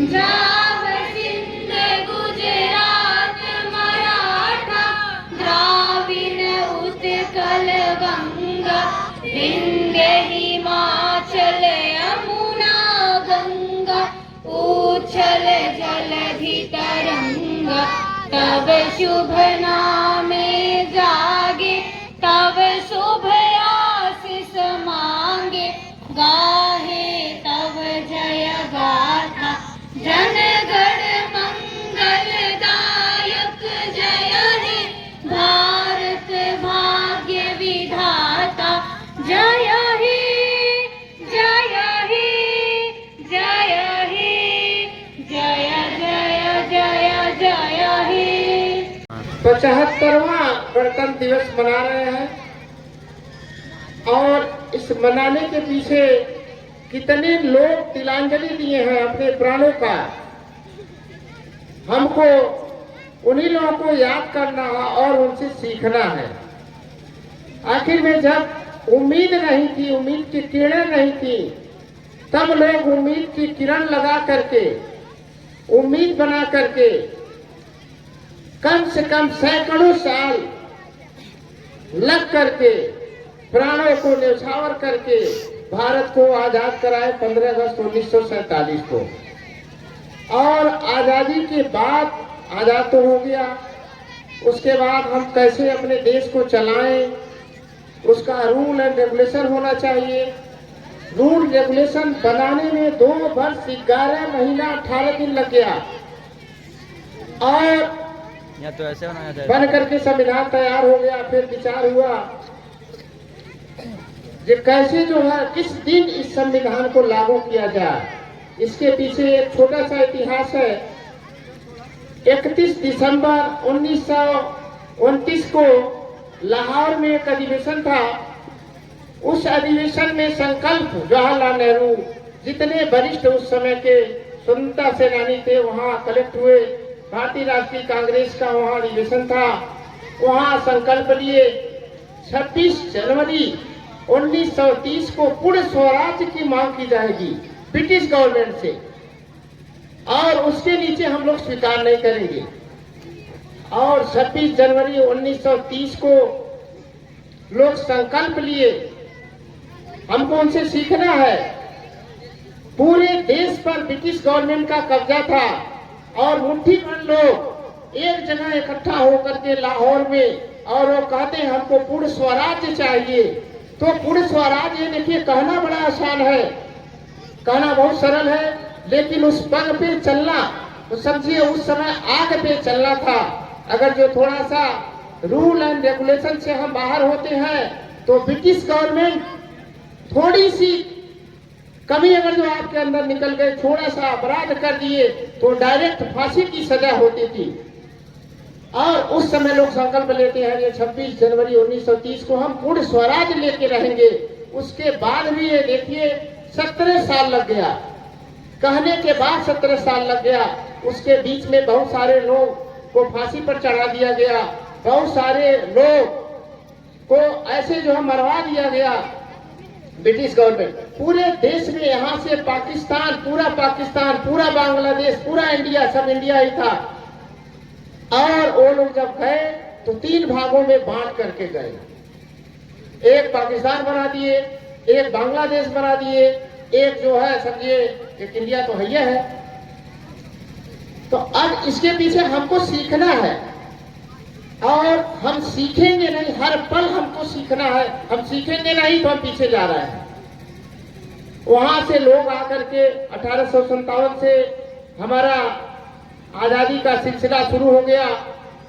पंजाब सिंध गुजरात मराठा द्राविड़ उत्कल गंगा विंध्य हिमाचल यमुना गंगा उच्छल जलधि तरंगा तब शुभ नामे जागे तब शुभ आशीष मांगे गाहे तब जय गाथा जनगण मंगलदायक जय हे भारत भाग्य विधाता जय हे जय हे जय हे जय जय जय जय हे। 75वां गणतंत्र दिवस मना रहे हैं और इस मनाने के पीछे कितने लोग तिलांजलि दिए हैं अपने प्राणों का। हमको उन्हीं लोगों को याद करना है और उनसे सीखना है। आखिर में जब उम्मीद नहीं थी, उम्मीद की किरणें नहीं थी, तब लोग उम्मीद की किरण लगा करके, उम्मीद बना करके कम से कम सैकड़ों साल लग करके प्राणों को न्यौछावर करके भारत को आजाद कराए 15 अगस्त 1947 को। और आजादी के बाद आजाद तो हो गया, उसके बाद हम कैसे अपने देश को चलाएं, उसका रूल एंड रेगुलेशन होना चाहिए। रूल रेगुलेशन बनाने में 2 वर्ष 11 महीना 18 दिन लग गया और या तो ऐसे होना चाहिए। बन करके संविधान तैयार हो गया। फिर विचार हुआ कि कैसे जो है किस दिन इस संविधान को लागू किया जाए। इसके पीछे एक छोटा सा इतिहास है। 31 दिसंबर 1929 को लाहौर में एक अधिवेशन था। उस अधिवेशन में संकल्प जवाहरलाल नेहरू जितने वरिष्ठ उस समय के स्वतंत्रता सेनानी थे वहां कलेक्ट हुए। भारतीय राष्ट्रीय कांग्रेस का वहां अधिवेशन था। वहां संकल्प लिए 26 जनवरी 1930 को पूर्ण स्वराज की मांग की जाएगी ब्रिटिश गवर्नमेंट से, और उसके नीचे हम लोग स्वीकार नहीं करेंगे। और 26 जनवरी 1930 को लोग संकल्प लिए। हमको उनसे सीखना है। पूरे देश पर ब्रिटिश गवर्नमेंट का कब्जा था और मुट्ठी भर लोग एक जगह इकट्ठा होकर के लाहौर में, और वो कहते हैं हमको पूर्ण स्वराज्य चाहिए। तो पूर्ण स्वराज्य देखिए कहना बड़ा आसान है, कहना बहुत सरल है, लेकिन उस पग पे चलना, तो समझिए उस समय आग पे चलना था। अगर जो थोड़ा सा रूल एंड रेगुलेशन से हम बाहर होते हैं तो ब्रिटिश गवर्नमेंट थोड़ी सी कमी अगर जो आपके अंदर निकल गए, थोड़ा सा अपराध कर दिए तो डायरेक्ट फांसी की सजा होती थी। और उस समय लोग संकल्प लेते हैं ये 26 जनवरी 1930 को हम पूर्ण स्वराज लेके रहेंगे। उसके बाद भी ये देखिए 17 साल लग गया, कहने के बाद 17 साल लग गया। उसके बीच में बहुत सारे लोग को फांसी पर चढ़ा दिया गया, बहुत सारे लोग को ऐसे जो है मरवा दिया गया ब्रिटिश गवर्नमेंट। पूरे देश में यहाँ से पाकिस्तान, पूरा बांग्लादेश, पूरा इंडिया, सब इंडिया ही था। और वो लोग जब गए तो 3 भागों में बांट करके गए। एक पाकिस्तान बना दिए, एक बांग्लादेश बना दिए, एक जो है समझिए एक इंडिया तो है। तो अब इसके पीछे हमको सीखना है, और हम सीखेंगे नहीं, हर पल हमको सीखना है। हम सीखेंगे नहीं तो हम पीछे जा रहे हैं। वहां से लोग आकर के 1857 से हमारा आजादी का सिलसिला शुरू हो गया।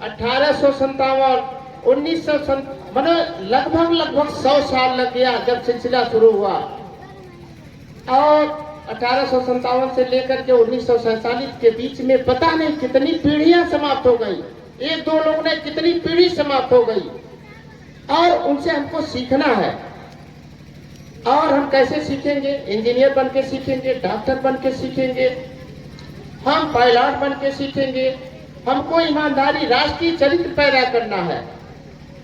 1857, 1900 मतलब लगभग 100 साल लग गया जब सिलसिला शुरू हुआ। और 1857 से लेकर के 1947 के बीच में पता नहीं कितनी पीढ़ियां समाप्त हो गई। 1-2 लोग ने कितनी पीढ़ी समाप्त हो गई, और उनसे हमको सीखना है। और हम कैसे सीखेंगे? इंजीनियर बन के सीखेंगे, डॉक्टर बन के सीखेंगे, हम पायलट बन के सीखेंगे। हमको ईमानदारी, राष्ट्रीय चरित्र पैदा करना है।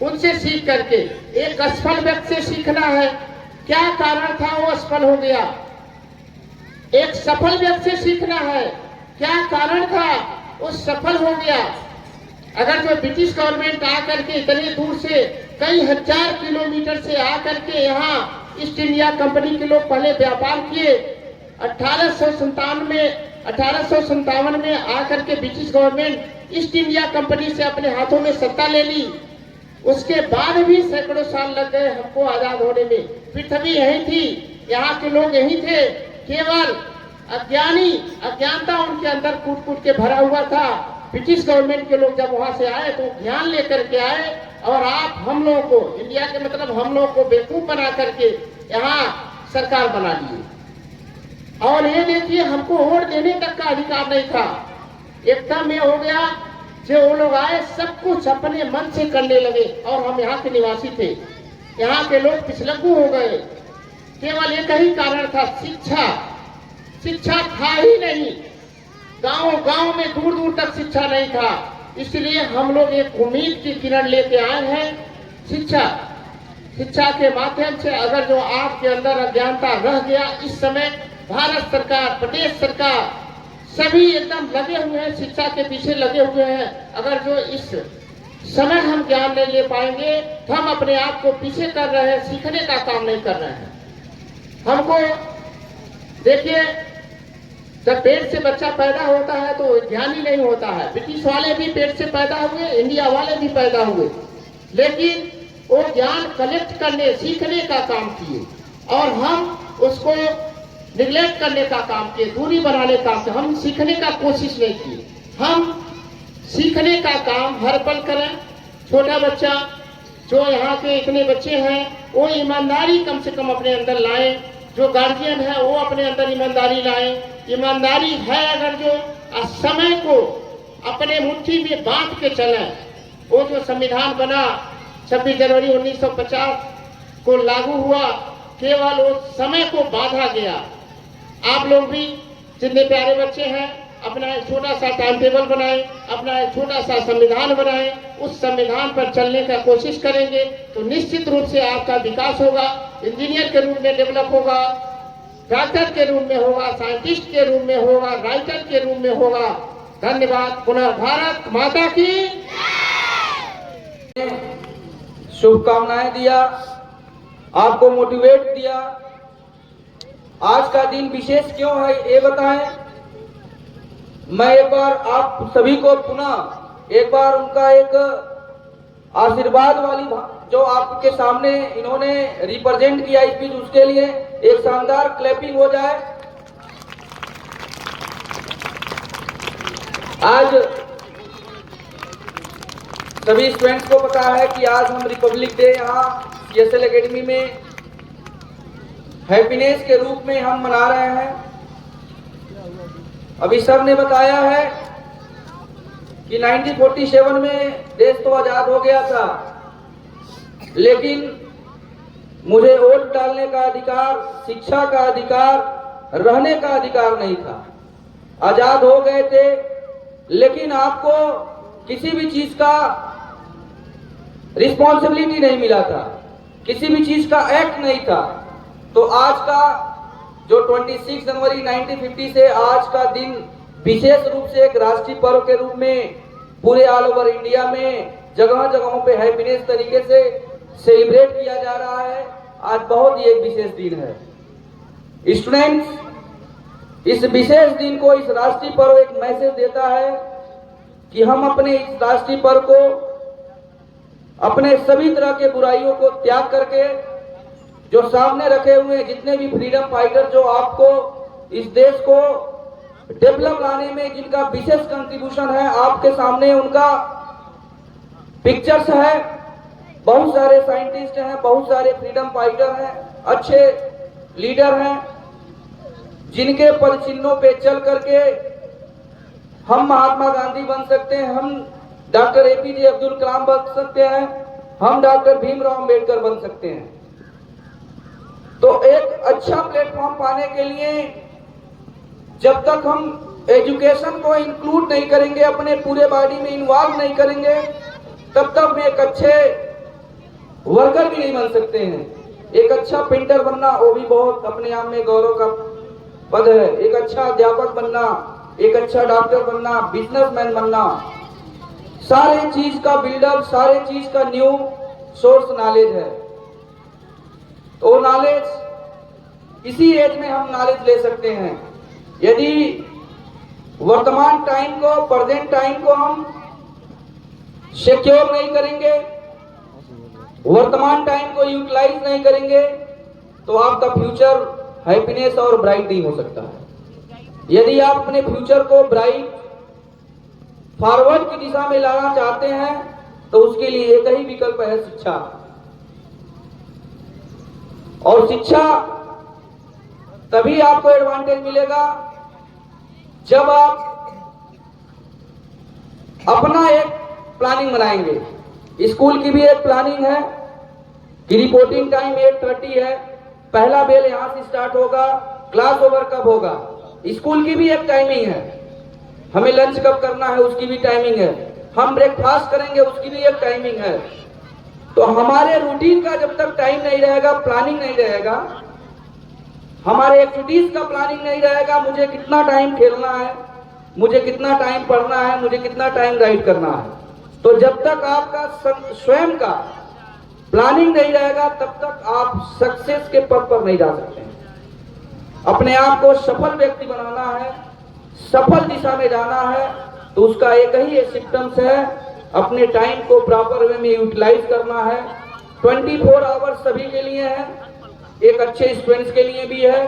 उनसे सीख करके एक असफल व्यक्ति से सीखना है, क्या कारण था वो असफल हो गया। एक सफल व्यक्ति से सीखना है, क्या कारण था वो सफल हो गया। अगर जो ब्रिटिश गवर्नमेंट आकर के इतने दूर से कई हजार किलोमीटर से आकर के यहाँ ईस्ट इंडिया कंपनी के लोग पहले व्यापार किए। 1857 में आकर के British government east India company से अपने हाथों में सत्ता ले ली। उसके बाद भी सैकड़ों साल लग गए हमको आजाद होने में। पृथ्वी यही थी, यहाँ के लोग यही थे, केवल अज्ञानता उनके अंदर कूट कूट के भरा हुआ था। ब्रिटिश गवर्नमेंट के लोग जब वहां से आए तो ज्ञान लेकर के आए और आप हम लोगों को, इंडिया के मतलब हम लोगों को बेवकूफ बना करके यहाँ सरकार बना लिए। और ये देखिए हमको वोट देने तक का अधिकार नहीं था। एकदम ये हो गया जो वो लोग आए सब कुछ अपने मन से करने लगे और हम यहाँ के निवासी थे, यहाँ के लोग पिछलग्गू हो गए। केवल एक ही कारण था, शिक्षा था ही नहीं। गांव में दूर दूर तक शिक्षा नहीं था। इसलिए हम लोग एक उम्मीद की किरण लेके आए हैं। शिक्षा के माध्यम से अगर जो आपके अंदर अज्ञानता रह गया, इस समय भारत सरकार, प्रदेश सरकार सभी एकदम लगे हुए हैं, शिक्षा के पीछे लगे हुए हैं। अगर जो इस समय हम ज्ञान नहीं ले पाएंगे तो हम अपने आप को पीछे कर रहे हैं, सीखने का काम नहीं कर रहे हैं। हमको देखिए, जब पेट से बच्चा पैदा होता है तो ज्ञान ही नहीं होता है। ब्रिटिश वाले भी पेट से पैदा हुए, इंडिया वाले भी पैदा हुए, लेकिन वो ज्ञान कलेक्ट करने, सीखने का काम किए और हम उसको निगलेक्ट करने का काम किए, दूरी बनाने का काम। हम सीखने का कोशिश नहीं किए। हम सीखने का काम हर पल करें। छोटा बच्चा, जो यहाँ के इतने बच्चे हैं, वो ईमानदारी कम से कम अपने अंदर लाएं। जो गार्जियन है वो अपने अंदर ईमानदारी लाएं। ईमानदारी है अगर जो समय को अपने मुट्ठी में बांध के चलें। वो जो संविधान बना 26 जनवरी 1950 को लागू हुआ, केवल वो समय को बांधा गया। आप लोग भी जितने प्यारे बच्चे हैं, अपना एक छोटा सा टाइम टेबल बनाएं, अपना एक छोटा सा संविधान बनाएं। उस संविधान पर चलने का कोशिश करेंगे तो निश्चित रूप से आपका विकास होगा। इंजीनियर के रूप में डेवलप होगा, डॉक्टर के रूप में होगा, साइंटिस्ट के रूप में होगा, राइटर के रूप में होगा। धन्यवाद। पुनः भारत माता की शुभकामनाएं दिया, आपको मोटिवेट दिया। आज का दिन विशेष क्यों है ये बताएं। मैं एक बार आप सभी को पुनः एक बार उनका एक आशीर्वाद वाली जो आपके सामने इन्होंने रिप्रेजेंट किया स्पीच, उसके लिए एक शानदार क्लैपिंग हो जाए। आज सभी स्टूडेंट्स को पता है कि आज हम रिपब्लिक डे यहाँ CSL एकेडमी में हैप्पीनेस के रूप में हम मना रहे हैं। अभी सर ने बताया है कि 1947 में देश तो आजाद हो गया था, लेकिन मुझे वोट डालने का अधिकार, शिक्षा का अधिकार, रहने का अधिकार नहीं था। आजाद हो गए थे, लेकिन आपको किसी भी चीज का रिस्पॉन्सिबिलिटी नहीं मिला था, किसी भी चीज का एक्ट नहीं था। तो आज का जो 26 जनवरी 1950 से आज का दिन विशेष रूप से एक राष्ट्रीय पर्व के रूप में पूरे ऑल ओवर इंडिया में जगह जगहों पे हैप्पीनेस तरीके से सेलिब्रेट किया जा रहा है। आज बहुत ही एक विशेष दिन है। स्टूडेंट्स, इस विशेष दिन को, इस राष्ट्रीय पर्व एक मैसेज देता है कि हम अपने इस राष्ट्रीय पर्व को अपने सभी तरह के बुराइयों को त्याग करके जो सामने रखे हुए जितने भी फ्रीडम फाइटर जो आपको इस देश को डेवलप लाने में जिनका विशेष कंट्रीब्यूशन है, आपके सामने उनका पिक्चर्स है। बहुत सारे साइंटिस्ट हैं, बहुत सारे फ्रीडम फाइटर हैं, अच्छे लीडर हैं, जिनके पद चिन्हों पे चल करके हम महात्मा गांधी बन सकते हैं, हम डॉक्टर APJ अब्दुल कलाम बन सकते हैं, हम डॉक्टर भीमराव अंबेडकर बन सकते हैं। तो एक अच्छा प्लेटफॉर्म पाने के लिए जब तक हम एजुकेशन को इंक्लूड नहीं करेंगे, अपने पूरे बॉडी में इन्वॉल्व नहीं करेंगे, तब तक हम एक अच्छे वर्कर भी नहीं बन सकते हैं। एक अच्छा पेंटर बनना वो भी बहुत अपने आप में गौरव का पद है। एक अच्छा अध्यापक बनना एक अच्छा डॉक्टर बनना, बिजनेसमैन बनना, सारे चीज का बिल्डअप, सारे चीज का न्यू सोर्स नॉलेज है। तो नॉलेज इसी एज में हम नॉलेज ले सकते हैं। यदि वर्तमान टाइम को, प्रेजेंट टाइम को हम सिक्योर नहीं करेंगे, वर्तमान टाइम को यूटिलाइज नहीं करेंगे, तो आपका फ्यूचर हैप्पीनेस और ब्राइट नहीं हो सकता है। यदि आप अपने फ्यूचर को ब्राइट फॉरवर्ड की दिशा में लाना चाहते हैं, तो उसके लिए एक ही विकल्प है, शिक्षा। और शिक्षा तभी आपको एडवांटेज मिलेगा जब आप अपना एक प्लानिंग बनाएंगे। स्कूल की भी एक प्लानिंग है कि रिपोर्टिंग टाइम 8:30 है, पहला बेल यहां से स्टार्ट होगा, क्लास ओवर कब होगा। स्कूल की भी एक टाइमिंग है, हमें लंच कब करना है उसकी भी टाइमिंग है, हम ब्रेकफास्ट करेंगे उसकी भी एक टाइमिंग है। तो हमारे रूटीन का जब तक टाइम नहीं रहेगा, प्लानिंग नहीं रहेगा, हमारे एक्टिविटीज का प्लानिंग नहीं रहेगा, मुझे कितना टाइम खेलना है, मुझे कितना टाइम पढ़ना है, मुझे कितना टाइम राइड करना है, तो जब तक आपका स्वयं का प्लानिंग नहीं रहेगा, तब तक आप सक्सेस के पद पर नहीं जा सकते हैं। अपने आप को सफल व्यक्ति बनाना है, सफल दिशा में जाना है, तो उसका एक ही सिम्टम्स है, अपने टाइम को प्रॉपर वे में यूटिलाइज करना है। 24 आवर्स सभी के लिए है, एक अच्छे स्टूडेंट्स के लिए भी है,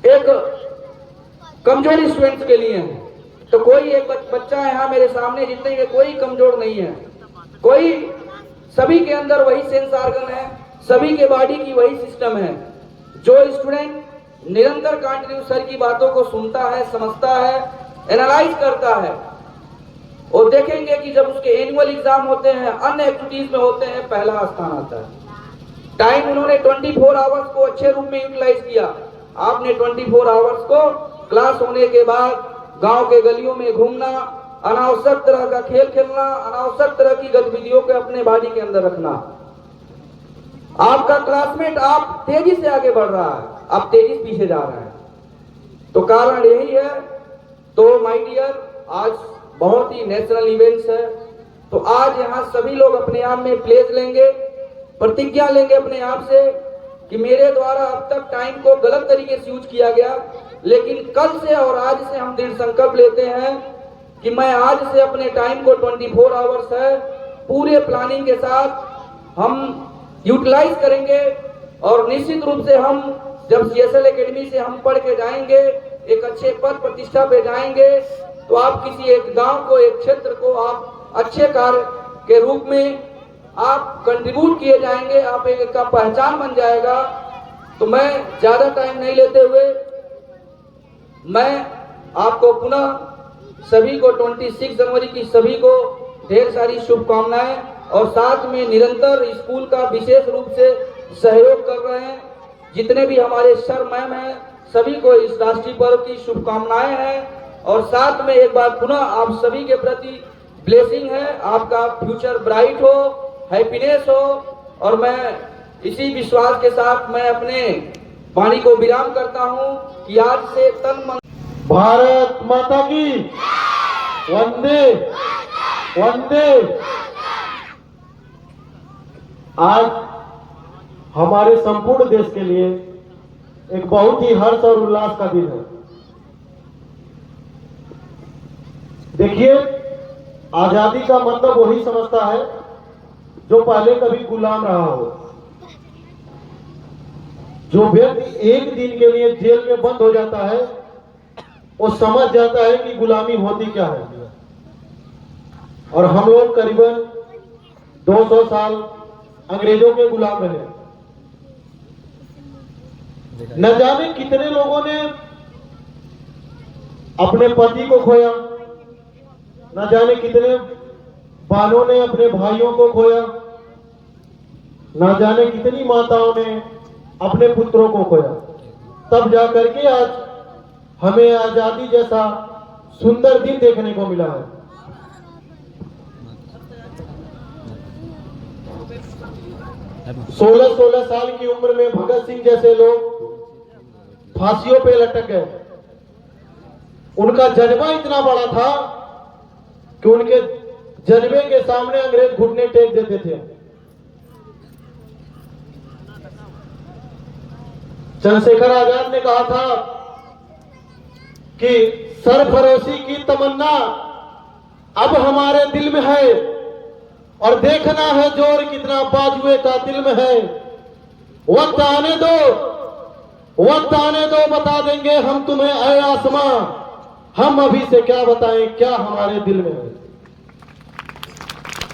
एक कमजोर स्टूडेंट्स के लिए है। तो कोई एक बच्चा है यहाँ मेरे सामने, जितने के कोई कमजोर नहीं है, कोई, सभी के अंदर वही सेंस ऑर्गन है, सभी के बॉडी की वही सिस्टम है। जो स्टूडेंट निरंतर कंटिन्यू सर की बातों को सुनता है, समझता है, एनालाइज करता है, और देखेंगे कि जब उसके एनुअल एग्जाम होते हैं, अन्य एक्टिविटीज में होते हैं, पहला स्थान आता है। टाइम उन्होंने 24 आवर्स को अच्छे रूप में यूटिलाइज किया। आपने 24 आवर्स को क्लास होने के बाद गांव के गलियों में घूमना, अनावश्यक तरह का खेल खेलना, अनावश्यक तरह की गतिविधियों को अपने बॉडी के अंदर रखना। आपका क्लासमेट आप तेजी से आगे बढ़ रहा है, आप तेजी से पीछे जा रहे हैं, तो कारण यही है। तो माय डियर, आज बहुत ही नेशनल इवेंट्स है, तो आज यहाँ सभी लोग अपने आप में प्लेज लेंगे, प्रतिज्ञा लेंगे अपने आप से कि मेरे द्वारा अब तक टाइम को गलत तरीके से यूज किया गया, लेकिन कल से और आज से हम दृढ़ संकल्प लेते हैं कि मैं आज से अपने टाइम को 24 आवर्स है पूरे प्लानिंग के साथ हम यूटिलाइज करेंगे। और निश्चित रूप से हम जब CSL एकेडमी से हम पढ़ के जाएंगे, एक अच्छे पद प्रतिष्ठा पे जाएंगे, तो आप किसी एक गांव को, एक क्षेत्र को आप अच्छे कार्य के रूप में आप कंट्रीब्यूट किए जाएंगे, आप एक का पहचान बन जाएगा। तो मैं ज्यादा टाइम नहीं लेते हुए मैं आपको पुनः सभी को 26 जनवरी की सभी को ढेर सारी शुभकामनाएं, और साथ में निरंतर स्कूल का विशेष रूप से सहयोग कर रहे हैं जितने भी हमारे सर मैम हैं, सभी को इस राष्ट्रीय पर्व की शुभकामनाएं हैं। और साथ में एक बार पुनः आप सभी के प्रति ब्लेसिंग है, आपका फ्यूचर ब्राइट हो, हैप्पीनेस हो। और मैं इसी विश्वास के साथ मैं अपने वाणी को विराम करता हूं कि आज से तन मन। भारत माता की वंदे वंदे। आज हमारे संपूर्ण देश के लिए एक बहुत ही हर्ष और उल्लास का दिन है। देखिए, आजादी का मतलब वही समझता है जो पहले कभी गुलाम रहा हो। जो व्यक्ति एक दिन के लिए जेल में बंद हो जाता है, वो समझ जाता है कि गुलामी होती क्या है। और हम लोग करीबन 200 साल अंग्रेजों के गुलाम रहे। न जाने कितने लोगों ने अपने पति को खोया, न जाने कितने बहनों ने अपने भाइयों को खोया, न जाने कितनी माताओं ने अपने पुत्रों को खोया। तब जाकर के आज हमें आजादी जैसा सुंदर दिन देखने को मिला है। सोलह साल की उम्र में भगत सिंह जैसे लोग फांसियों पे लटक गए। उनका जज्बा इतना बड़ा था कि उनके जज्बे के सामने अंग्रेज घुटने टेक देते थे। चंद्रशेखर आजाद ने कहा था कि सरफरोशी की तमन्ना अब हमारे दिल में है और देखना है जोर कितना बाजुए का दिल में है। वक्त आने दो, वक्त आने दो, बता देंगे हम तुम्हें ऐ आसमां, हम अभी से क्या बताएं क्या हमारे दिल में है।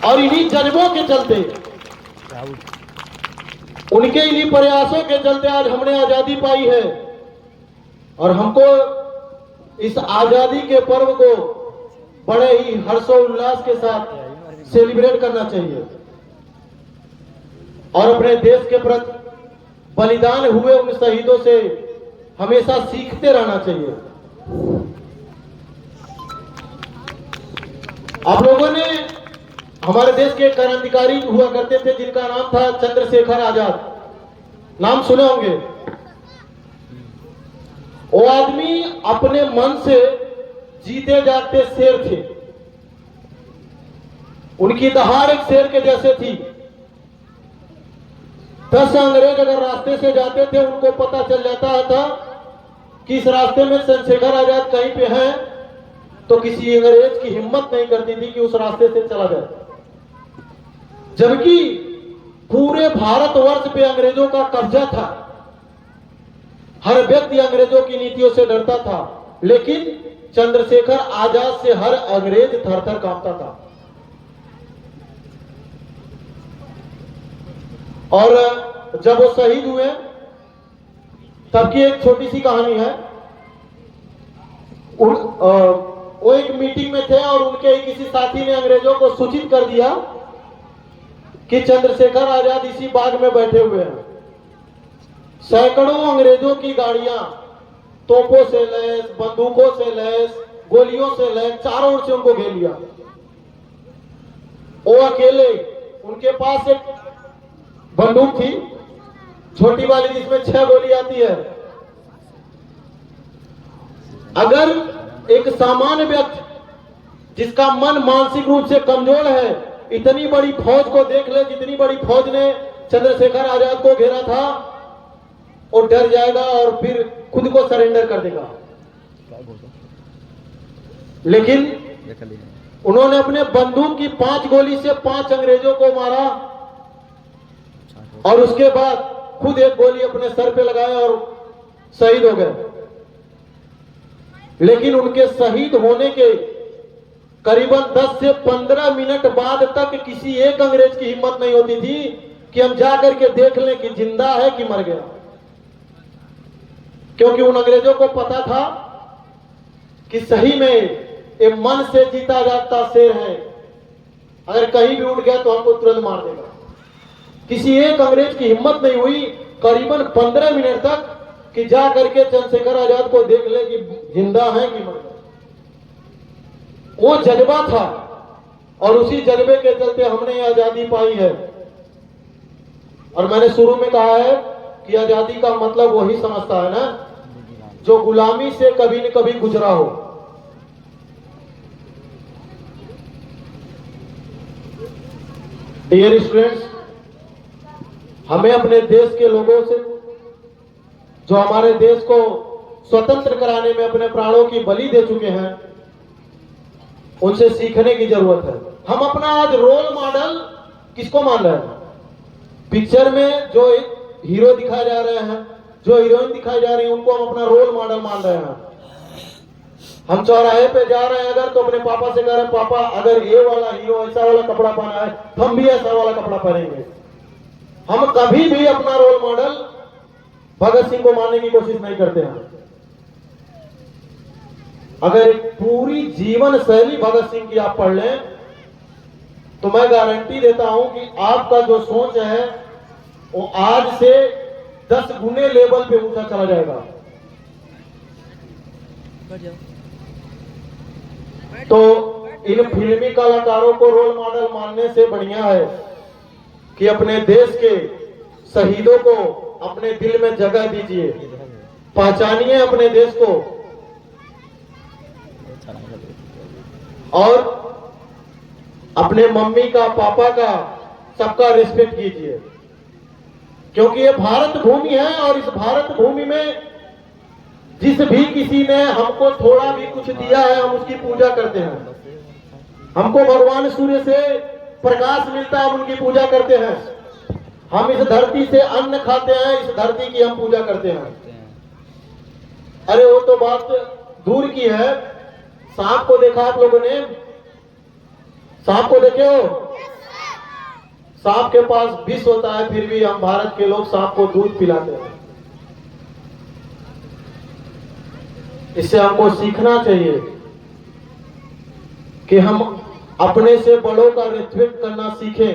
और इन्हीं जज्बों के चलते, उनके इन्हीं प्रयासों के चलते आज हमने आजादी पाई है। और हमको इस आजादी के पर्व को बड़े ही हर्षोल्लास के साथ सेलिब्रेट करना चाहिए और अपने देश के प्रति बलिदान हुए उन शहीदों से हमेशा सीखते रहना चाहिए। आप लोगों ने हमारे देश के एक क्रांतिकारी हुआ करते थे जिनका नाम था चंद्रशेखर आजाद, नाम सुने होंगे। वो आदमी अपने मन से जीते जागते शेर थे। उनकी दहाड़ एक शेर के जैसे थी। 10 अंग्रेज अगर रास्ते से जाते थे, उनको पता चल जाता था कि इस रास्ते में चंद्रशेखर आजाद कहीं पे हैं, तो किसी अंग्रेज की हिम्मत नहीं करती थी कि उस रास्ते से चला जाए। जबकि पूरे भारतवर्ष पे अंग्रेजों का कब्जा था, हर व्यक्ति अंग्रेजों की नीतियों से डरता था, लेकिन चंद्रशेखर आजाद से हर अंग्रेज थर-थर कांपता था। और जब वो शहीद हुए तब की एक छोटी सी कहानी है। वो एक मीटिंग में थे और उनके किसी साथी ने अंग्रेजों को सूचित कर दिया कि चंद्रशेखर आजाद इसी बाग में बैठे हुए हैं। सैकड़ों अंग्रेजों की गाड़ियां तोपों से लैस, बंदूकों से लैस, गोलियों से लैस, चारों ओर से उनको घेर लिया। वो अकेले, उनके पास एक बंदूक थी छोटी वाली जिसमें 6 गोली आती है। अगर एक सामान्य व्यक्ति जिसका मन मानसिक रूप से कमजोर है इतनी बड़ी फौज को देख ले, जितनी बड़ी फौज ने चंद्रशेखर आजाद को घेरा था, वो डर जाएगा और फिर खुद को सरेंडर कर देगा। लेकिन उन्होंने अपने बंदूक की 5 गोली से 5 अंग्रेजों को मारा और उसके बाद खुद एक गोली अपने सर पे लगाए और शहीद हो गए। लेकिन उनके शहीद होने के करीबन 10 से 15 मिनट बाद तक किसी एक अंग्रेज की हिम्मत नहीं होती थी कि हम जाकर के देख लें कि जिंदा है कि मर गया, क्योंकि उन अंग्रेजों को पता था कि सही में एक मन से जीता जागता शेर है, अगर कहीं भी उठ गया तो हमको तुरंत मार देगा। किसी एक अंग्रेज की हिम्मत नहीं हुई करीबन 15 मिनट तक कि जा करके चंद्रशेखर आजाद को देख ले कि जिंदा है कि मर गए। वो जज्बा था और उसी जज्बे के चलते हमने आजादी पाई है। और मैंने शुरू में कहा है कि आजादी का मतलब वही समझता है ना जो गुलामी से कभी न कभी गुजरा हो। डियर स्टूडेंट्स, हमें अपने देश के लोगों से, जो हमारे देश को स्वतंत्र कराने में अपने प्राणों की बलि दे चुके हैं, उनसे सीखने की जरूरत है। हम अपना आज रोल मॉडल किसको मान रहे हैं? पिक्चर में जो एक हीरो दिखाए जा रहे हैं, जो हीरोइन दिखाई जा रही है, उनको हम अपना रोल मॉडल मान रहे हैं। हम चौराहे पे जा रहे हैं अगर, तो अपने पापा से कह रहे हैं पापा अगर ये वाला हीरो ऐसा वाला कपड़ा पहना है तो हम भी ऐसा वाला कपड़ा पहनेंगे। हम कभी भी अपना रोल मॉडल भगत सिंह को मानने की कोशिश नहीं करते हैं। अगर एक पूरी जीवन शैली भगत सिंह की आप पढ़ लें तो मैं गारंटी देता हूं कि आपका जो सोच है वो आज से 10 गुने लेवल पे ऊंचा चला जाएगा। तो इन फिल्मी कलाकारों को रोल मॉडल मानने से बढ़िया है कि अपने देश के शहीदों को अपने दिल में जगह दीजिए, पहचानिए अपने देश को। और अपने मम्मी का, पापा का, सबका रिस्पेक्ट कीजिए, क्योंकि ये भारत भूमि है और इस भारत भूमि में जिस भी किसी ने हमको थोड़ा भी कुछ दिया है हम उसकी पूजा करते हैं। हमको भगवान सूर्य से प्रकाश मिलता है, हम उनकी पूजा करते हैं। हम इस धरती से अन्न खाते हैं, इस धरती की हम पूजा करते हैं। अरे वो तो बात दूर की है। सांप को देखा आप लोगों ने? सांप को देखे हो? सांप के पास विष होता है, फिर भी हम भारत के लोग सांप को दूध पिलाते हैं। इससे हमको सीखना चाहिए कि हम अपने से बड़ों का रिस्पेक्ट करना सीखें।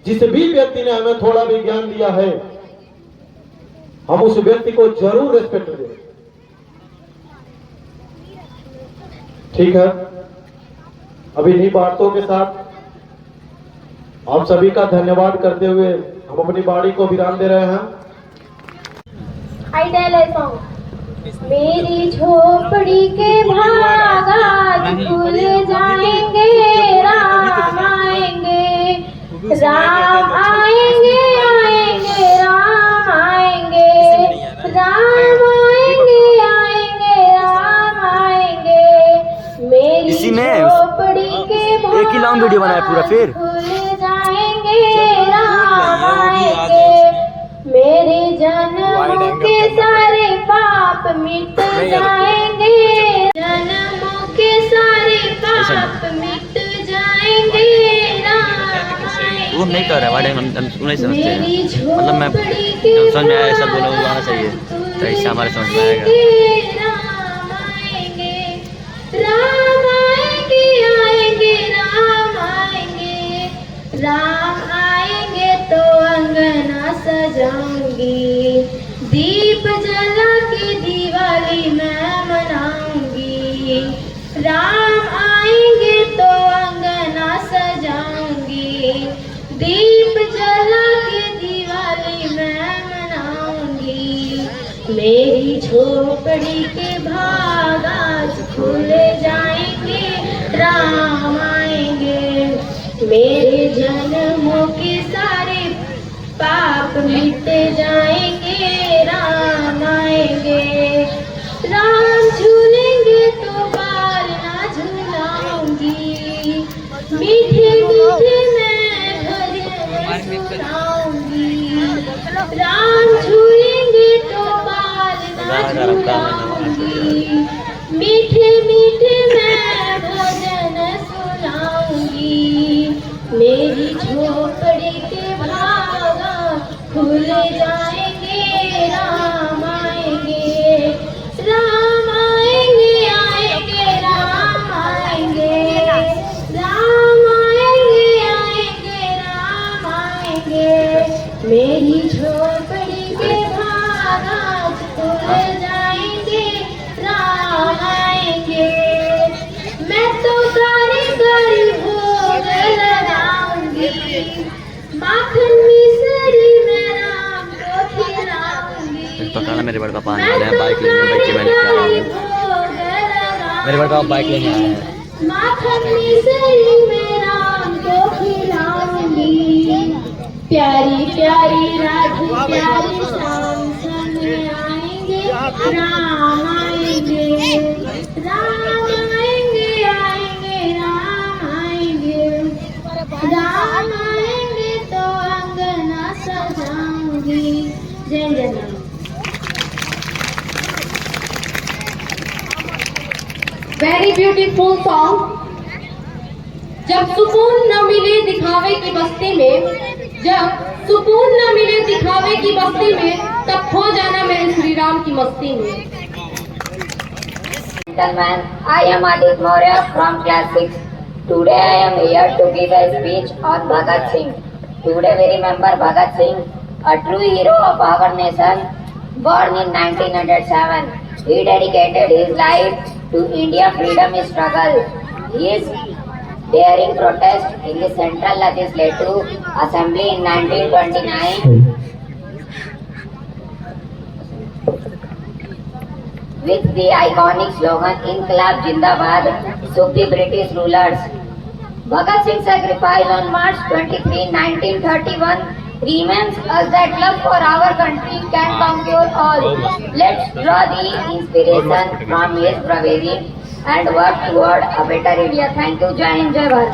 जिस भी व्यक्ति ने हमें थोड़ा भी ज्ञान दिया है, हम उस व्यक्ति को जरूर रिस्पेक्ट दें। ठीक है, अभी इन्हीं बातों के साथ आप सभी का धन्यवाद करते हुए हम अपनी बाड़ी को विराम दे रहे हैं। I tell a song. मेरी झोपड़ी के भाग आज खुल जाएंगे, राम आएंगे, राम आएंगे, आएंगे, राम आएंगे, राम आएंगे, आएंगे, राम आएंगे। मेरी इसी में झोपड़ी के एक ही लॉन्ग वीडियो बनाया पूरा, फिर खुल जाएंगे, राम आएंगे। मेरे जन्मों के सारे पाप मिट जाएंगे, जन्मों के सारे पाप मिट जाएंगे, राम आएंगे। वो नहीं कर रहा है, हम नहीं समझते हैं। मेरी मतलब मैं झोपड़ी के जब समझ में आया ऐसा बोला वो आना चाहिए, तो इससे हमारे समझ में आएगा। राम आएंगे, राम आएंगे, आएंगे, राम आएंगे, राम आएंगे तो अंगना सजाऊंगी, दीप जला के दिवाली मैं मनाऊंगी। राम आएंगे तो अंगना सजाऊंगी, दीप जला के दिवाली मैं मनाऊंगी। मेरी झोपड़ी के भाग आज खुल जाएंगे, राम आएंगे। मेरे जन्मों के सारे पाप मिट जाएंगे, राम आएंगे। राम झूलेंगे तो बाल ना झूलाऊंगी, मीठे मीठे मैं भजन सुनाऊंगी। राम झूलेंगे तो बाल ना झूलाऊंगी, मीठे मीठे मैं भजन सुनाऊंगी। मेरी झोपड़ी के भाग खुल जाएंगे, राम आएंगे, राम आएंगे, आएंगे, राम आएंगे, राम आएंगे, आएंगे, राम आएंगे। मेरी झोपड़ी के भाग आज खुल जाएंगे, राम आएंगे। मैं तो सारी सारी भोग लगाऊंगी, माखन मिश्री में राम को खिलाऊंगी। पकड़ना, मेरे बड़का पानी वाले हैं, बाइक लेने बाइक की मैंने क्या है। मेरे बड़का बाइक लेने आए हैं। माखन मिश्री में राम को खिलाऊंगी, प्यारी प्यारी राधे प्यारी शाम संग आएंगे, राम आएंगे, राम आएंगे, आएंगे, राम आएंगे, राम आएंगे तो अंगना सजाऊंगी। जय जय राम। Very beautiful song. जब सुकून न मिले दिखावे की बस्ती में, जब सुकून न मिले दिखावे की बस्ती में, तब खो जाना मेरे श्री राम की मस्ती में। Gentlemen, I am Adit Maurya from class 6. Today I am here to give a speech on Bhagat Singh. Today we remember Bhagat Singh, a true hero of our nation, born in 1907. He dedicated his life to India freedom struggle. His daring protest in the Central Legislative Assembly in 1929 with the iconic slogan "Inqilab Jindabad," shook the British rulers. Bhagat Singh's sacrifice on March 23, 1931 reminds us that love for our country can conquer all. Let's draw the inspiration from his bravery and work toward a better India. Thank you. Jai Hind, Jai Bharat.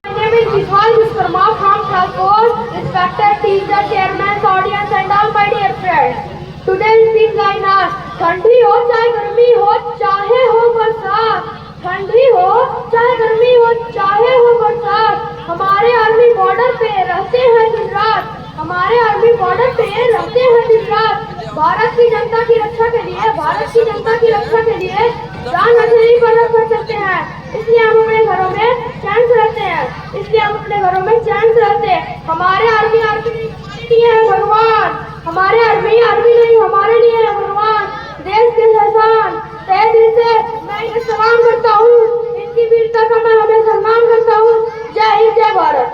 My name is Vishal Viskarma from Transport, Inspector, Teacher, Chairman, audience and all my dear friends. Today's theme line is ठंडी हो चाहे गर्मी हो चाहे हो बरसात, ठंडी हो चाहे गर्मी हो चाहे हो बरसात, हमारे आर्मी बॉर्डर पे रहते हैं दिन रात, हमारे आर्मी बॉर्डर पे रहते हैं दिन रात। भारत की जनता की रक्षा के लिए, भारत की जनता की रक्षा के लिए प्राण हथेली पर रख कर चलते हैं। इसलिए हम अपने घरों में चैन से रहते हैं, इसलिए हम अपने घरों में चैन से रहते हैं। हमारे आर्मी नहीं है भगवान, हमारे आर्मी नहीं हमारे लिए है भगवान। देश के शासन तहे दिल से मैं इन्हें सलाम करता हूँ, इनकी वीरता का मैं हमें सम्मान करता हूँ। जय हिंद, जय Bharat.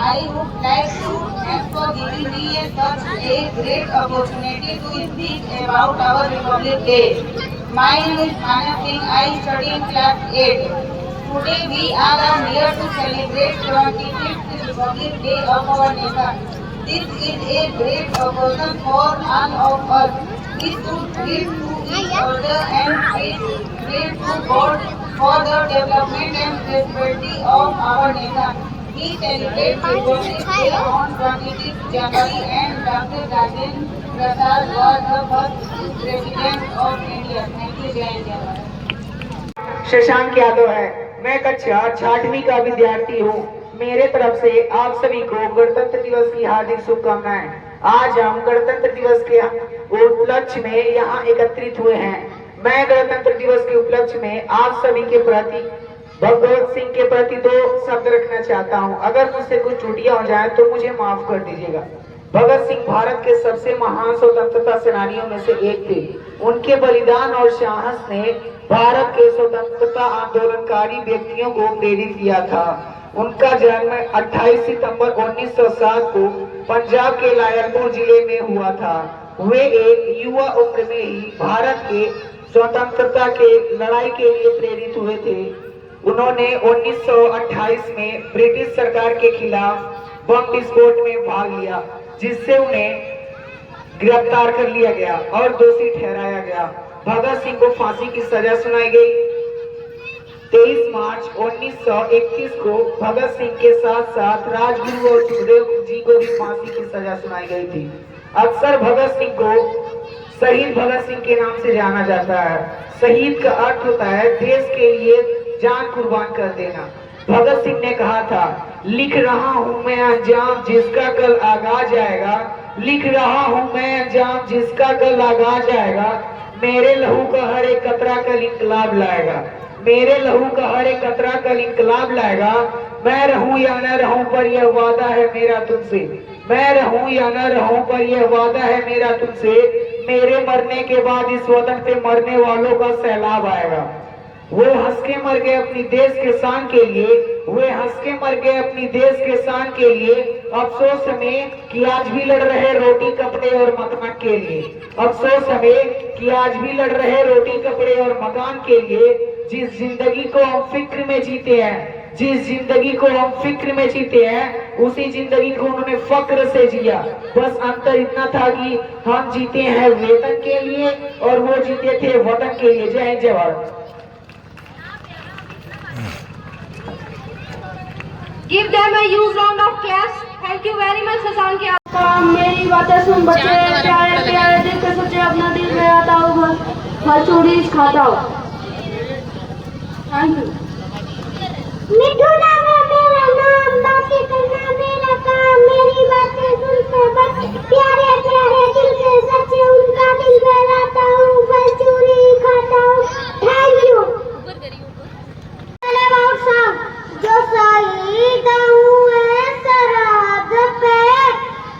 I would like to thank for giving me such a great opportunity to speak about our Republic Day. My name is Manya Singh. I study in class 8. Today we are here to celebrate 25th Republic Day of our nation. This is a great occasion for all of us. We should give to each other and pray to God for the development and prosperity of our nation. We celebrate Republic Day on 26th January and Dr. Rajendra Prasad was the first President of India. Thank you, Jai Hind, Jai Bharat. Shashank Yadav है, मैं कक्षा 6वीं का विद्यार्थी हूँ। मेरे तरफ से आप सभी को गणतंत्र दिवस की हार्दिक शुभकामनाएं। आज हम गणतंत्र दिवस के उपलक्ष्य में यहाँ एकत्रित हुए हैं। मैं गणतंत्र दिवस के उपलक्ष्य में आप सभी के प्रति, भगत सिंह के प्रति 2 शब्द रखना चाहता हूं। अगर मुझसे कुछ त्रुटियां हो जाए तो मुझे माफ कर दीजिएगा। भगत सिंह भारत के सबसे महान स्वतंत्रता सेनानियों में से एक थे। उनके बलिदान और साहस ने भारत के स्वतंत्रता आंदोलनकारी व्यक्तियों को प्रेरित किया था। उनका जन्म 28 सितंबर 1907 को पंजाब के लायलपुर जिले में हुआ था। वे एक युवा उम्र में ही भारत के स्वतंत्रता के लड़ाई के लिए प्रेरित हुए थे। उन्होंने 1928 में ब्रिटिश सरकार के खिलाफ बम विस्फोट में भाग लिया, जिससे उन्हें गिरफ्तार कर लिया गया और दोषी ठहराया गया। भगत सिंह को फांसी की सजा सुनाई गई। 23 मार्च 1931 को भगत सिंह के साथ साथ राजगुरु और सुखदेव जी को भी फांसी की सजा सुनाई गई थी। अक्सर भगत सिंह को शहीद भगत सिंह के नाम से जाना जाता है। शहीद का अर्थ होता है देश के लिए जान कुर्बान कर देना। भगत सिंह ने कहा था, लिख रहा हूँ मैं अंजाम जिसका कल आगाज आएगा, लिख रहा हूँ मैं अंजाम जिसका कल आगाज आएगा, मेरे लहू का हर एक कतरा कल इंकलाब लाएगा, मेरे लहू का हर एक कतरा कल इंकलाब लाएगा। मैं रहूं या न रहूं पर यह वादा है मेरा तुमसे, मैं रहूं या न रहूं पर यह वादा है मेरा तुमसे, मेरे मरने के बाद इस वतन पे मरने वालों का सैलाब आएगा। वो हंस के मर गए अपनी देश के शान के लिए, वे हंस के मर गए अपनी देश के शान के लिए। अफसोस हमें कि आज भी लड़ रहे रोटी कपड़े और मकान के लिए, अफसोस हमें कि आज भी लड़ रहे रोटी कपड़े और मकान के लिए। जिस जिंदगी को हम फिक्र में जीते हैं, जिस जिंदगी को हम फिक्र में जीते हैं, उसी जिंदगी को उन्होंने फक्र से जिया। बस अंतर इतना था कि हम जीते हैं वेतन के लिए और वो जीते थे वतन के लिए। जय हिंद, जय Bharat. Give them a huge round of applause. Thank you very much, Shashank Yadav. मेरी बातें सुन बच्चे, प्यारे प्यारे दिल के सच्चे अपना दिल में आता हूँ, फल चूड़ी खाता हूँ। Thank you. मिठू नाम है मेरा नाम, बातें करना मेरा काम, मेरी बातें सुनते बस प्यारे प्यारे दिल के सच्चे उनका दिल में आता हूँ, फल चूड़ी खाता हूँ। Thank you. जो शहीद हुए सरहद पे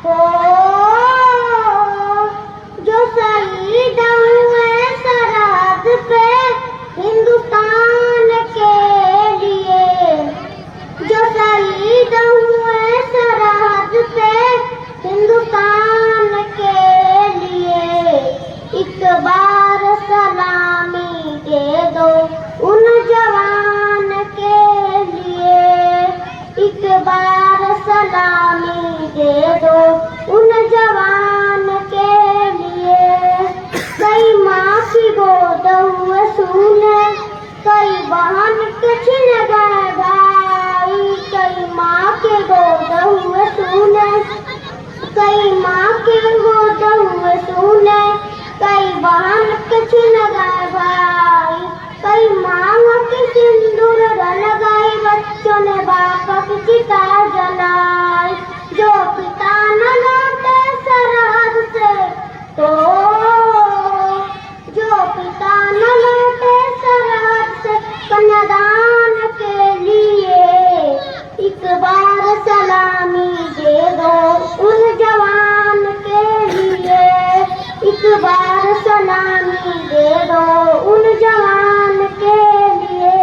हो, जो शहीद हुए सरहद पे हिंदुस्तान के लिए, जो शहीद हुए सरहद पे हिंदुस्तान के छिन गए भाई, कई माँ के गोद हुए सुने, कई माँ के गोद हुए सुने, कई बहन के छिन गए भाई, कई मांग के सिंदूर रन गए, बच्चों ने बाप की चिता जलाई। जो पिता न लौटे सरहद से, तो जो पिता न लौटे सरहद से, कन्यादान के लिए एक बार सलामी दे दो उन जवान के लिए, एक बार सलामी दे दो उन जवान के लिए।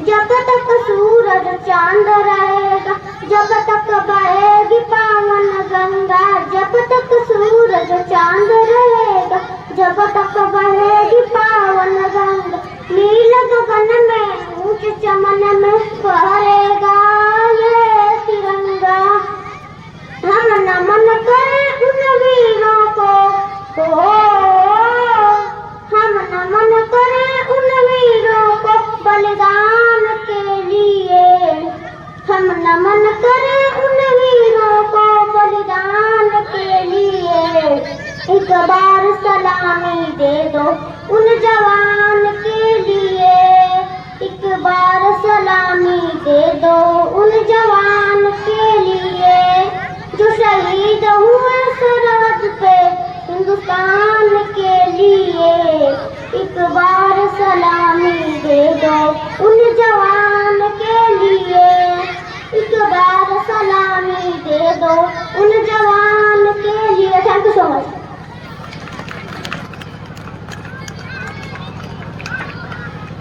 जब तक सूरज चांद रहेगा, जब तक बहेगी पावन गंगा, जब तक सूरज चांद रहेगा, जब तक बहेगी पावन गंगा, नील गगन में ऊंच चमन में फहरेगा ये तिरंगा। हम नमन करें उन वीरों को, हम नमन करें उन वीरों को बलिदान के लिए, हम नमन करें उन वीरों को बलिदान के लिए। एक बार सलामी दे दो उन जवान के लिए, एक बार सलामी दे दो उन जवान के लिए, जो शहीद हुए सरहद पे हिंदुस्तान के लिए। एक बार सलामी दे दो उन जवान के लिए, एक बार सलामी दे दो उन जवान के लिए। Thank you so much.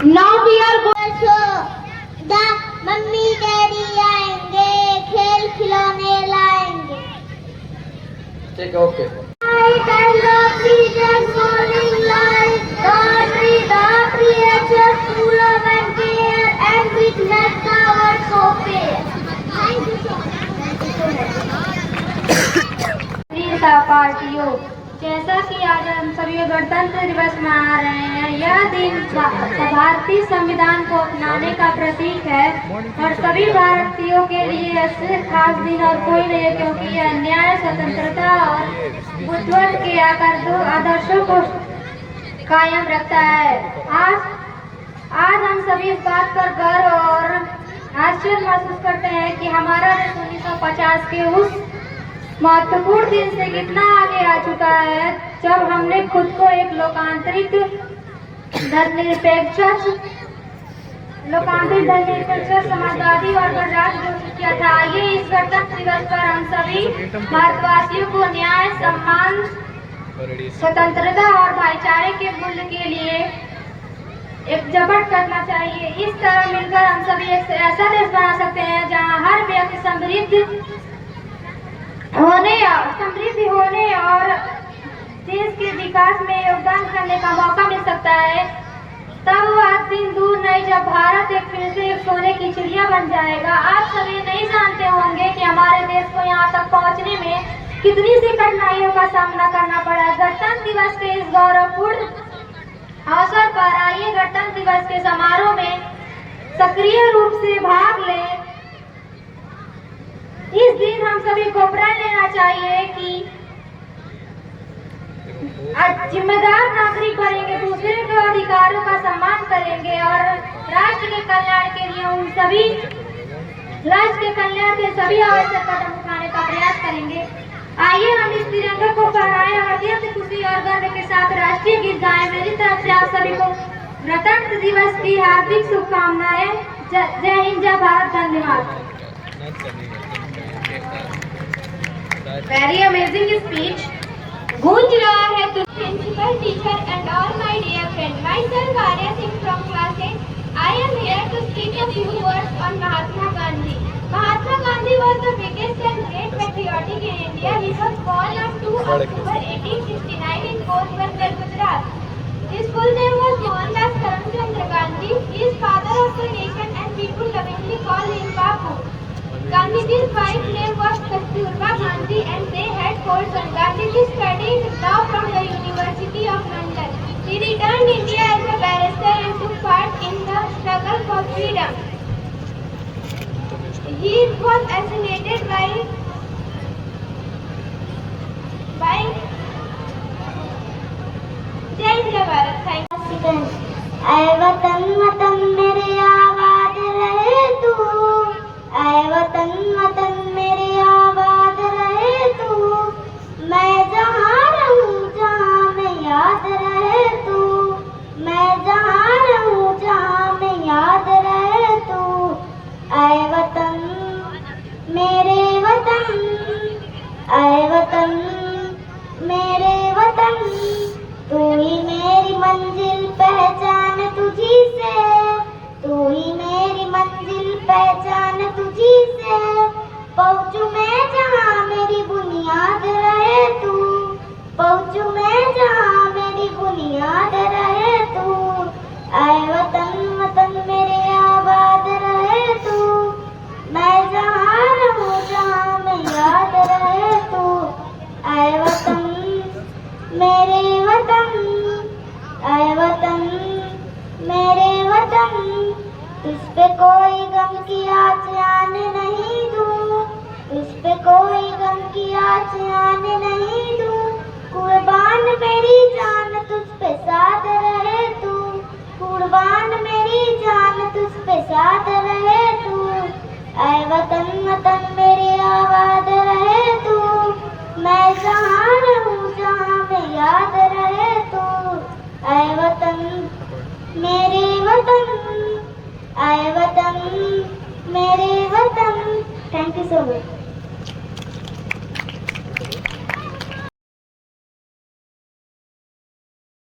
Now we are going दा मम्मी डैडी आएंगे, खेल खिलौने लाएंगे। ठीक है, okay. Light and the freezers falling light, don't read the creatures full of and care, and witness the word so fair. Thank you so much. पार्टियों, जैसा कि आज हम सभी गणतंत्र दिवस मना रहे हैं, यह दिन भारतीय संविधान को अपनाने का प्रतीक है और सभी भारतीयों के लिए ऐसे खास दिन और कोई नहीं है, क्योंकि यह न्याय, स्वतंत्रता और बुद्धत्व के आदर्शों को कायम रखता है। आज हम सभी इस बात पर गर्व और आश्चर्य महसूस करते हैं कि हमारा देश 1950 के उस महत्वपूर्ण दिन से कितना आगे आ चुका है, जब हमने खुद को एक लोकतांत्रिक धर्मनिरपेक्ष समाजवादी और गणराज्य घोषित किया था। आइए इस गणतंत्र दिवस पर हम सभी भारतवासियों को न्याय, सम्मान, स्वतंत्रता और भाईचारे के मूल्य के लिए एकजुट करना चाहिए। इस तरह मिलकर हम सभी एक ऐसा देश बना सकते हैं जहां हर व्यक्ति समृद्धि होने और देश के विकास में योगदान करने का मौका मिल सकता है। तब वह दिन दूर नहीं जब भारत फिर से एक सोने की चिड़िया बन जाएगा। आप सभी नहीं जानते होंगे कि हमारे देश को यहाँ तक पहुँचने में कितनी सी कठिनाइयों का सामना करना पड़ा। गणतंत्र दिवस के इस गौरवपूर्ण अवसर पर आइए गणतंत्र दिवस के समारोह में सक्रिय रूप से भाग लें। इस दिन हम सभी को प्रण लेना चाहिए कि जिम्मेदार नागरिक बनेंगे, दूसरे के अधिकारों का सम्मान करेंगे और राष्ट्र के कल्याण के लिए राष्ट्र के कल्याण के सभी आवश्यक कदम उठाने का प्रयास करेंगे। आइए हम इस तिरंगे को फहराएं और अत्यंत खुशी और गर्व के साथ राष्ट्रीय गीत गाएं। मेरी तरफ से आप सभी को गणतंत्र दिवस की हार्दिक शुभकामनाएं। जय हिंद, जय भारत, धन्यवाद। Very amazing speech. गूंज रहा है तो principal, teacher and all my dear friend, myself Arya Singh from class 8. I am here to speak a few words on Mahatma Gandhi. Mahatma Gandhi was the biggest and great patriotic in India. He was born on 2 October 1869 in Porbandar, Gujarat. His full name was Mohandas Karamchandra Gandhi. He is father of the nation and people lovingly call him Bapu. Gandhiji's wife name was Kasturba Gandhi and they had 4 sons. Gandhiji studied law from the University of London. He returned India as a barrister and took part in the struggle for He was assassinated by जय जय Bharat. Thank you. ऐ वतन वतन मेरे आबाद रहे तू, ऐ वतन वतन मेरे आबाद रहे तू, मैं जहाँ रहूँ जहाँ में याद रहे तू, मैं जहाँ रहूँ जहाँ में याद रहे तू, ऐ वतन मेरे वतन, ऐ वतन मेरे वतन, तू ही मेरी मंजिल पहचान तुझी से, तू ही मेरी मंजिल पहचान तुझी से, पहुँचूं मैं जहाँ मेरी बुनियाद रहे तू, पहुँचूं मैं जहाँ मेरी बुनियाद रहे तू, ऐ वतन वतन मेरे आबाद रहे तू, मैं जहाँ रहूँ जहाँ में याद रहे तू, ऐ वतन मेरे वतन, ऐ वतन मेरे वतन, तुझ पे कोई गम की आँच आने नहीं दूँ, तुझ पे कोई गम की आँच आने नहीं दूँ, कुर्बान मेरी जान तुझ पे साथ रहे तू, कुर्बान मेरी जान तुझ पे साथ रहे तू, ऐ वतन वतन